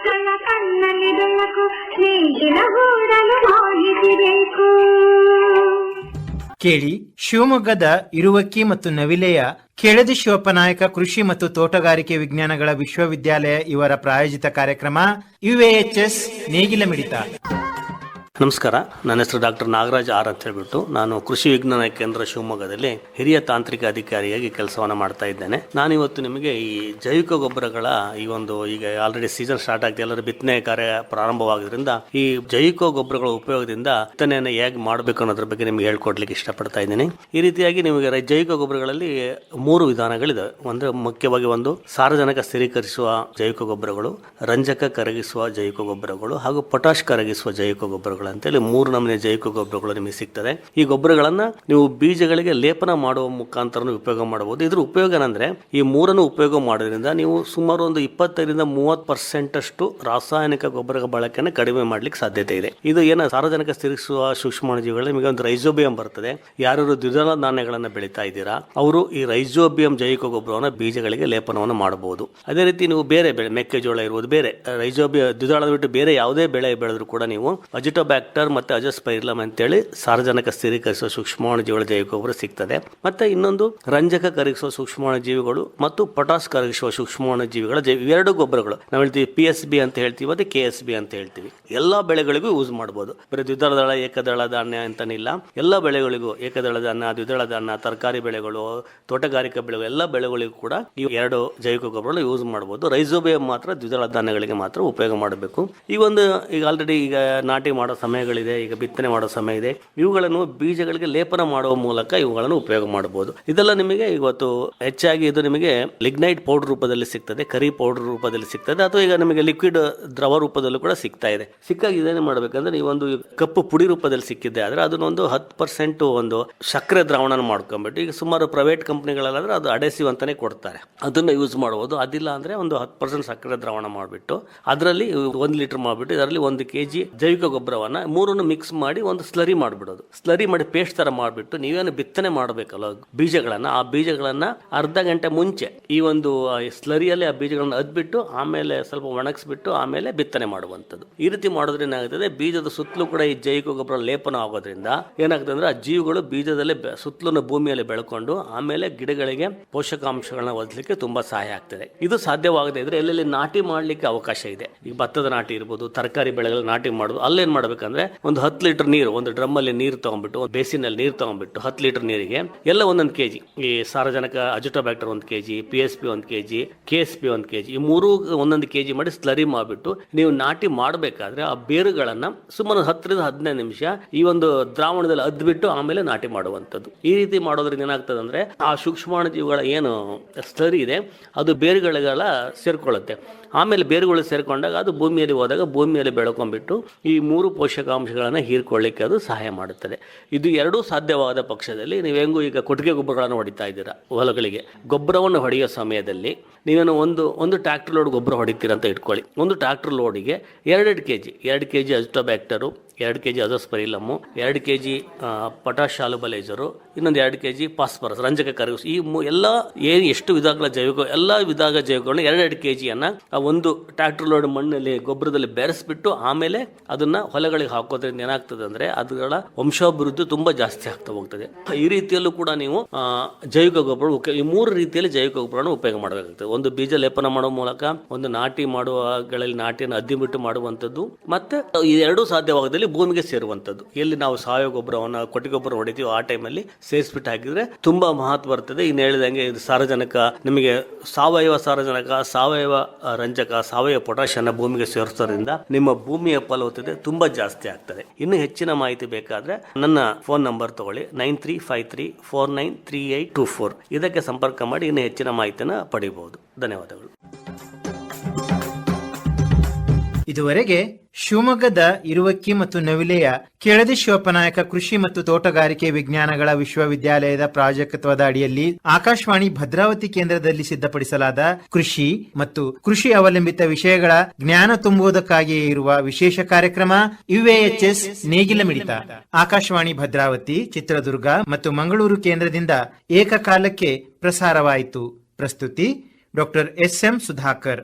ಮಕ್ಕಳ ಕಣ್ಣಲ್ಲಿ ಬೆಳಕು, ನೇಗಿಲ ಹೂಡಲು ಮಾಹಿತಿ ಬೇಕು. ಕೇಳಿ, ಶಿವಮೊಗ್ಗದ ಇರುವಕ್ಕಿ ಮತ್ತು ನವಿಲೆಯ ಕೆಳದಿ ಶಿವಪ್ಪನಾಯಕ ಕೃಷಿ ಮತ್ತು ತೋಟಗಾರಿಕೆ ವಿಜ್ಞಾನಗಳ ವಿಶ್ವವಿದ್ಯಾಲಯ ಇವರ ಪ್ರಾಯೋಜಿತ ಕಾರ್ಯಕ್ರಮ UAHS ನೇಗಿಲ ಮಿಡಿತ. ನಮಸ್ಕಾರ, ನನ್ನ ಹೆಸರು ಡಾಕ್ಟರ್ ನಾಗರಾಜ್ ಆರ್ ಅಂತ ಹೇಳ್ಬಿಟ್ಟು ನಾನು ಕೃಷಿ ವಿಜ್ಞಾನ ಕೇಂದ್ರ ಶಿವಮೊಗ್ಗದಲ್ಲಿ ಹಿರಿಯ ತಾಂತ್ರಿಕ ಅಧಿಕಾರಿಯಾಗಿ ಕೆಲಸವನ್ನು ಮಾಡ್ತಾ ಇದ್ದೇನೆ. ನಾನಿವತ್ತು ನಿಮಗೆ ಈ ಜೈವಿಕ ಗೊಬ್ಬರಗಳ ಈ ಒಂದು ಈಗ ಆಲ್ರೆಡಿ ಸೀಸನ್ ಸ್ಟಾರ್ಟ್ ಆಗಿದೆ, ಎಲ್ಲರೂ ಬಿತ್ತನೆ ಕಾರ್ಯ ಪ್ರಾರಂಭವಾಗಿದ್ದರಿಂದ ಈ ಜೈವಿಕ ಗೊಬ್ಬರಗಳ ಉಪಯೋಗದಿಂದ ಬಿತ್ತನೆಯನ್ನು ಹೇಗೆ ಮಾಡಬೇಕು ಅನ್ನೋದ್ರ ಬಗ್ಗೆ ನಿಮ್ಗೆ ಹೇಳ್ಕೊಡ್ಲಿಕ್ಕೆ ಇಷ್ಟಪಡ್ತಾ ಇದ್ದೀನಿ. ಈ ರೀತಿಯಾಗಿ ನಿಮಗೆ ಜೈವಿಕ ಗೊಬ್ಬರಗಳಲ್ಲಿ 3 ವಿಧಾನಗಳಿದೆ. ಒಂದು ಮುಖ್ಯವಾಗಿ ಒಂದು ಸಾರಜನಕ ಸ್ಥಿರೀಕರಿಸುವ ಜೈವಿಕ ಗೊಬ್ಬರಗಳು, ರಂಜಕ ಕರಗಿಸುವ ಜೈವಿಕ ಗೊಬ್ಬರಗಳು ಹಾಗೂ ಪೊಟಾಷ್ ಕರಗಿಸುವ ಜೈವಿಕ ಗೊಬ್ಬರಗಳು ಅಂತೇಳಿ 3 ನಮೂನೆ ಜೈವಿಕ ಗೊಬ್ಬರಗಳು ನಿಮಗೆ ಸಿಗ್ತದೆ. ಈ ಗೊಬ್ಬರಗಳನ್ನ ನೀವು ಬೀಜಗಳಿಗೆ ಲೇಪನ ಮಾಡುವ ಮುಖಾಂತರ ಉಪಯೋಗ ಮಾಡಬಹುದು. ಇದ್ರ ಉಪಯೋಗ ಏನಂದ್ರೆ ಈ 3 ಉಪಯೋಗ ಮಾಡೋದ್ರಿಂದ ನೀವು ಸುಮಾರು ಒಂದು 25-30% ಅಷ್ಟು ರಾಸಾಯನಿಕ ಗೊಬ್ಬರ ಬಳಕೆಯನ್ನು ಕಡಿಮೆ ಮಾಡ್ಲಿಕ್ಕೆ ಸಾಧ್ಯತೆ ಇದೆ. ಇದು ಏನ ಸಾರಜನಕ ಸ್ಥಿರೀಕರಿಸುವ ಸೂಕ್ಷ್ಮಾಣುಜೀವಿಗಳು ನಿಮಗೆ ಒಂದು ರೈಜೋಬಿಯಂ ಬರ್ತದೆ. ಯಾರು ದ್ವಿದಳ ಧಾನ್ಯಗಳನ್ನ ಬೆಳೀತಾ ಇದ್ದೀರಾ ಅವರು ಈ ರೈಜೋಬಿಯಂ ಜೈವಿಕ ಗೊಬ್ಬರವನ್ನು ಬೀಜಗಳಿಗೆ ಲೇಪನವನ್ನು ಮಾಡಬಹುದು. ಅದೇ ರೀತಿ ನೀವು ಬೇರೆ ಬೆಳೆ, ಮೆಕ್ಕೆಜೋಳ ಇರುವುದು, ಬೇರೆ ರೈಜೋಬಿಯಂ ದ್ವಿದಳ ಬಿಟ್ಟು ಬೇರೆ ಯಾವುದೇ ಬೆಳೆ ಬೆಳೆದ್ರು ಕೂಡ ನೀವು ಅಜಿಟೋಬ್ಯಾಕ್ಟರ್ ಮತ್ತೆ ಅಜೋಸ್ಪೈರಿಲಮ್ ಅಂತೇಳಿ ಸಾರಜನಕ ಸ್ಥಿರೀಕರಿಸುವ ಸೂಕ್ಷ್ಮಾಣುಜೀವಿಗಳ ಜೈವಿಕ ಗೊಬ್ಬರ ಸಿಗ್ತದೆ. ಮತ್ತೆ ಇನ್ನೊಂದು ರಂಜಕ ಕರಗಿಸುವ ಸೂಕ್ಷ್ಮಾಣುಜೀವಿಗಳು ಮತ್ತು ಪೊಟಾಸ್ ಕರಗಿಸುವ ಸೂಕ್ಷ್ಮಾಣುಜೀವಿಗಳ ಇವೆರಡು ಗೊಬ್ಬರಗಳು ನಾವು ಹೇಳ್ತೀವಿ PSB ಅಂತ ಹೇಳ್ತೀವಿ, ಮತ್ತೆ KSB ಅಂತ ಹೇಳ್ತೀವಿ. ಎಲ್ಲಾ ಬೆಳೆಗಳಿಗೂ ಯೂಸ್ ಮಾಡಬಹುದು. ಬರೀ ದ್ವಿದಳ ದಳ ಏಕದಳ ಧಾನ್ಯ ಅಂತಾನಿಲ್ಲ, ಎಲ್ಲ ಬೆಳೆಗಳಿಗೂ ಏಕದಳ ಧಾನ್ಯ, ದ್ವಿದಳ ಧಾನ್ಯ, ತರಕಾರಿ ಬೆಳೆಗಳು, ತೋಟಗಾರಿಕಾ ಬೆಳೆಗಳು, ಎಲ್ಲ ಬೆಳೆಗಳಿಗೂ ಕೂಡ ಈ 2 ಜೈವಿಕ ಗೊಬ್ಬರಗಳು ಯೂಸ್ ಮಾಡಬಹುದು. ರೈಜೋಬಿಯಂ ಮಾತ್ರ ದ್ವಿದಳ ಧಾನ್ಯಗಳಿಗೆ ಮಾತ್ರ ಉಪಯೋಗ ಮಾಡಬೇಕು. ಈಗ ಆಲ್ರೆಡಿ ಈಗ ನಾಟಿ ಮಾಡೋ ಸಮಯಗಳಿದೆ, ಈಗ ಬಿತ್ತನೆ ಮಾಡೋ ಸಮಯ ಇದೆ. ಇವುಗಳನ್ನು ಬೀಜಗಳಿಗೆ ಲೇಪನ ಮಾಡುವ ಮೂಲಕ ಇವುಗಳನ್ನು ಉಪಯೋಗ ಮಾಡಬಹುದು. ಇದೆಲ್ಲ ನಿಮಗೆ ಇವತ್ತು ಹೆಚ್ಚಾಗಿ ಇದು ನಿಮಗೆ ಲಿಗ್ನೈಟ್ ಪೌಡರ್ ರೂಪದಲ್ಲಿ ಸಿಗ್ತದೆ, ಕರಿ ಪೌಡರ್ ರೂಪದಲ್ಲಿ ಸಿಗ್ತದೆ, ಅಥವಾ ಈಗ ನಿಮಗೆ ಲಿಕ್ವಿಡ್ ದ್ರವ ರೂಪದಲ್ಲೂ ಕೂಡ ಸಿಗ್ತಾ ಇದೆ. ಸಿಕ್ಕಾಗ ಇದೇನು ಮಾಡಬೇಕಂದ್ರೆ ನೀವು ಒಂದು ಕಪ್ಪು ಪುಡಿ ರೂಪದಲ್ಲಿ ಸಿಕ್ಕಿದೆ ಆದ್ರೆ ಅದನ್ನೊಂದು 10% ಒಂದು ಸಕ್ಕರೆ ದ್ರಾವಣ ಮಾಡ್ಕೊಂಡ್ಬಿಟ್ಟು, ಈಗ ಸುಮಾರು ಪ್ರೈವೇಟ್ ಕಂಪನಿಗಳಲ್ಲಾದ್ರೆ ಅದು ಅಡೆಸಿವ್ ಅಂತಾನೆ ಕೊಡ್ತಾರೆ, ಅದನ್ನ ಯೂಸ್ ಮಾಡಬಹುದು. ಅದಿಲ್ಲ ಅಂದ್ರೆ ಒಂದು 10% ಸಕ್ಕರೆ ದ್ರಾವಣ ಮಾಡಿಬಿಟ್ಟು ಅದರಲ್ಲಿ 1 ಲೀಟರ್ ಮಾಡಿಬಿಟ್ಟು ಇದರಲ್ಲಿ 1 kg ಜೈವಿಕ ಗೊಬ್ಬರವನ್ನ 3 ಮಿಕ್ಸ್ ಮಾಡಿ ಒಂದು ಸ್ಲರಿ ಮಾಡಿಬಿಡೋದು. ಸ್ಲರಿ ಮಾಡಿ ಪೇಸ್ಟ್ ತರ ಮಾಡಿಬಿಟ್ಟು ನೀವೇನು ಬಿತ್ತನೆ ಮಾಡಬೇಕಲ್ಲ ಬೀಜಗಳನ್ನ, ಆ ಬೀಜಗಳನ್ನ ಅರ್ಧ ಗಂಟೆ ಮುಂಚೆ ಈ ಒಂದು ಸ್ಲರಿಯಲ್ಲಿ ಆ ಬೀಜಗಳನ್ನ ಅದ್ಬಿಟ್ಟು ಆಮೇಲೆ ಸ್ವಲ್ಪ ಒಣಗಿಸ್ಬಿಟ್ಟು ಆಮೇಲೆ ಬಿತ್ತನೆ ಮಾಡುವಂಥದ್ದು. ಈ ರೀತಿ ಮಾಡೋದ್ರಿಂದ ಏನಾಗ್ತದೆ, ಬೀಜದ ಸುತ್ತಲೂ ಕೂಡ ಈ ಜೈವಿಕ ಗೊಬ್ಬರ ಲೇಪನ ಆಗೋದ್ರಿಂದ ಏನಾಗ್ತದೆ ಅಂದ್ರೆ ಆ ಜೀವಿಗಳು ಬೀಜದಲ್ಲಿ ಸುತ್ತಲೂ ಭೂಮಿಯಲ್ಲಿ ಬೆಳ್ಕೊಂಡು ಆಮೇಲೆ ಗಿಡಗಳಿಗೆ ಪೋಷಕಾಂಶಗಳನ್ನ ಒದಲಿಕ್ಕೆ ತುಂಬಾ ಸಹಾಯ ಆಗ್ತದೆ. ಇದು ಸಾಧ್ಯವಾಗದೇ ಇದ್ರೆ ಎಲ್ಲೆಲ್ಲಿ ನಾಟಿ ಮಾಡ್ಲಿಕ್ಕೆ ಅವಕಾಶ ಇದೆ. ಈಗ ಭತ್ತದ ನಾಟಿ ಇರ್ಬೋದು, ತರಕಾರಿ ಬೆಳೆಗಳ ನಾಟಿ ಮಾಡೋದು, ಅಲ್ಲೇನ್ ಮಾಡ್ಬೇಕಂದ್ರೆ ಒಂದು 10 ಲೀಟರ್ ನೀರು, ಒಂದು ಡ್ರಮ್ ಅಲ್ಲಿ ನೀರು ತಗೊಂಡ್ಬಿಟ್ಟು, ಒಂದು ಬೇಸಿನಲ್ಲಿ ನೀರು ತಗೊಂಡ್ಬಿಟ್ಟು 10 ಲೀಟರ್ ನೀರಿಗೆ ಎಲ್ಲ 1 kg ಈ ಸಾರಜನಕ Azotobacter 1 kg, PSP 1 kg, KSP 1 kg, ಈ 3 1 kg ಮಾಡಿ ಸ್ಲರಿ ಮಾಡಿಬಿಟ್ಟು ನೀವು ನಾಟಿ ಮಾಡಬೇಕಾದ್ರೆ ಆ ಬೇರುಗಳನ್ನ ಸುಮಾರು 10-15 ನಿಮಿಷ ಈ ಒಂದು ದ್ರಾವಣದಲ್ಲಿ ಅದ್ಬಿಟ್ಟು ಆಮೇಲೆ ನಾಟಿ ಮಾಡುವಂಥದ್ದು. ಈ ರೀತಿ ಮಾಡೋದ್ರಿಂದ ಏನಾಗ್ತದೆ ಅಂದ್ರೆ ಆ ಸೂಕ್ಷ್ಮಾಣುಜೀವಿಗಳ ಏನು ಸ್ಲರಿ ಇದೆ ಅದು ಬೇರುಗಳಿಗೆಲ್ಲ ಸೇರ್ಕೊಳ್ಳುತ್ತೆ. ಆಮೇಲೆ ಬೇರುಗಳು ಸೇರ್ಕೊಂಡಾಗ ಅದು ಭೂಮಿಯಲ್ಲಿ ಹೋದಾಗ ಭೂಮಿಯಲ್ಲಿ ಬೆಳ್ಕೊಂಡ್ಬಿಟ್ಟು ಈ 3 ಪೋಷಕಾಂಶಗಳನ್ನು ಹೀರ್ಕೊಳ್ಳಿಕ್ಕೆ ಅದು ಸಹಾಯ ಮಾಡುತ್ತದೆ. ಇದು 2 ಸಾಧ್ಯವಾದ ಪಕ್ಷದಲ್ಲಿ ನೀವೆಂಗೂ ಈಗ ಕೊಟ್ಟಿಗೆ ಗೊಬ್ಬರಗಳನ್ನು ಹೊಡಿತಾ ಇದ್ದೀರಾ ಹೊಲಗಳಿಗೆ, ಗೊಬ್ಬರವನ್ನು ಹೊಡೆಯೋ ಸಮಯದಲ್ಲಿ ನೀವೇನು ಒಂದು ಟ್ರ್ಯಾಕ್ಟರ್ ಲೋಡ್ ಗೊಬ್ಬರ ಹೊಡಿತೀರ ಅಂತ ಇಟ್ಕೊಳ್ಳಿ. ಒಂದು ಟ್ರ್ಯಾಕ್ಟರ್ ಲೋಡಿಗೆ 2 kg azotobacter, 2 kg azospirillum, 2 kg potash solubiliser, ಇನ್ನೊಂದು 2 kg ಫಾಸ್ಫರಸ್ ರಂಜಕ ಕರಗಿಸು, ಈ ಎಲ್ಲ ಎಷ್ಟು ವಿಧಗಳ ಜೈವಿಕ ಎಲ್ಲ ವಿಧಗಳ ಜೈವಿಕಗಳನ್ನ 2 kg ಅನ್ನ ಒಂದು ಟ್ರ್ಯಾಕ್ಟರ್ ಲೋಡ್ ಮಣ್ಣಲ್ಲಿ ಗೊಬ್ಬರದಲ್ಲಿ ಬೆರೆಸ್ಬಿಟ್ಟು ಆಮೇಲೆ ಅದನ್ನ ಹೊಲಗಳಿಗೆ ಹಾಕೋದ್ರಿಂದ ಏನಾಗ್ತದೆ ಅಂದ್ರೆ ಅದರ ವಂಶಾಭಿವೃದ್ಧಿ ತುಂಬಾ ಜಾಸ್ತಿ ಆಗ್ತಾ ಹೋಗ್ತದೆ. ಈ ರೀತಿಯಲ್ಲೂ ಕೂಡ ನೀವು ಜೈವಿಕ ಗೊಬ್ಬರ ಈ 3 ರೀತಿಯಲ್ಲಿ ಜೈವಿಕ ಗೊಬ್ಬರವನ್ನು ಉಪಯೋಗ ಮಾಡಬೇಕಾಗ್ತದೆ. ಒಂದು ಬೀಜ ಲೇಪನ ಮಾಡುವ ಮೂಲಕ, ಒಂದು ನಾಟಿ ಮಾಡುವಗಳಲ್ಲಿ ನಾಟಿಯನ್ನು ಅದ್ದಿಬಿಟ್ಟು ಮಾಡುವಂಥದ್ದು, ಮತ್ತೆ ಈ 2 ಸಾಧ್ಯವಾಗದಲ್ಲಿ ಭೂಮಿಗೆ ಸೇರುವಂಥದ್ದು. ಎಲ್ಲಿ ನಾವು ಸಾವಯವ ಗೊಬ್ಬರವನ್ನು ಕೊಟ್ಟಿಗೆ ಗೊಬ್ಬರ ಹೊಡಿತೀವಿ ಆ ಟೈಮಲ್ಲಿ ಸೇರಿಸ್ಬಿಟ್ಟು ಹಾಕಿದ್ರೆ ತುಂಬಾ ಮಹತ್ವ ಬರ್ತದೆ. ಇನ್ನು ಹೇಳಿದಂಗೆ ಇದು ಸಾರಜನಕ ನಿಮಗೆ ಸಾವಯವ ಸಾರಜನಕ, ಸಾವಯವ ರಂಜಕ, ಸಾವಯವ ಪೊಟಾಷ್ ಅನ್ನ ಭೂಮಿಗೆ ಸೇರಿಸೋದ್ರಿಂದ ನಿಮ್ಮ ಭೂಮಿಯ ಫಲವತ್ತತೆ ತುಂಬಾ ಜಾಸ್ತಿ ಆಗ್ತದೆ. ಇನ್ನು ಹೆಚ್ಚಿನ ಮಾಹಿತಿ ಬೇಕಾದ್ರೆ ನನ್ನ ಫೋನ್ ನಂಬರ್ ತಗೊಳ್ಳಿ, 9353493824. ಇದಕ್ಕೆ ಸಂಪರ್ಕ ಮಾಡಿ ಇನ್ನು ಹೆಚ್ಚಿನ ಮಾಹಿತಿಯನ್ನು ಪಡೆಯಬಹುದು. ಧನ್ಯವಾದಗಳು. ಇದುವರೆಗೆ ಶಿವಮೊಗ್ಗದ ಇರುವಕ್ಕಿ ಮತ್ತು ನವಿಲೆಯ ಕೆಳದಿ ಶಿವಪ್ಪನಾಯಕ ಕೃಷಿ ಮತ್ತು ತೋಟಗಾರಿಕೆ ವಿಜ್ಞಾನಗಳ ವಿಶ್ವವಿದ್ಯಾಲಯದ ಪ್ರಾಜೆಕ್ಟ್ವದ ಅಡಿಯಲ್ಲಿ ಆಕಾಶವಾಣಿ ಭದ್ರಾವತಿ ಕೇಂದ್ರದಲ್ಲಿ ಸಿದ್ಧಪಡಿಸಲಾದ ಕೃಷಿ ಮತ್ತು ಕೃಷಿ ಅವಲಂಬಿತ ವಿಷಯಗಳ ಜ್ಞಾನ ತುಂಬುವುದಕ್ಕಾಗಿಯೇ ಇರುವ ವಿಶೇಷ ಕಾರ್ಯಕ್ರಮ UAHS ನೇಗಿಲ ಮಿಡಿತ ಆಕಾಶವಾಣಿ ಭದ್ರಾವತಿ, ಚಿತ್ರದುರ್ಗ ಮತ್ತು ಮಂಗಳೂರು ಕೇಂದ್ರದಿಂದ ಏಕಕಾಲಕ್ಕೆ ಪ್ರಸಾರವಾಯಿತು. ಪ್ರಸ್ತುತಿ ಡಾಕ್ಟರ್ SM ಸುಧಾಕರ್.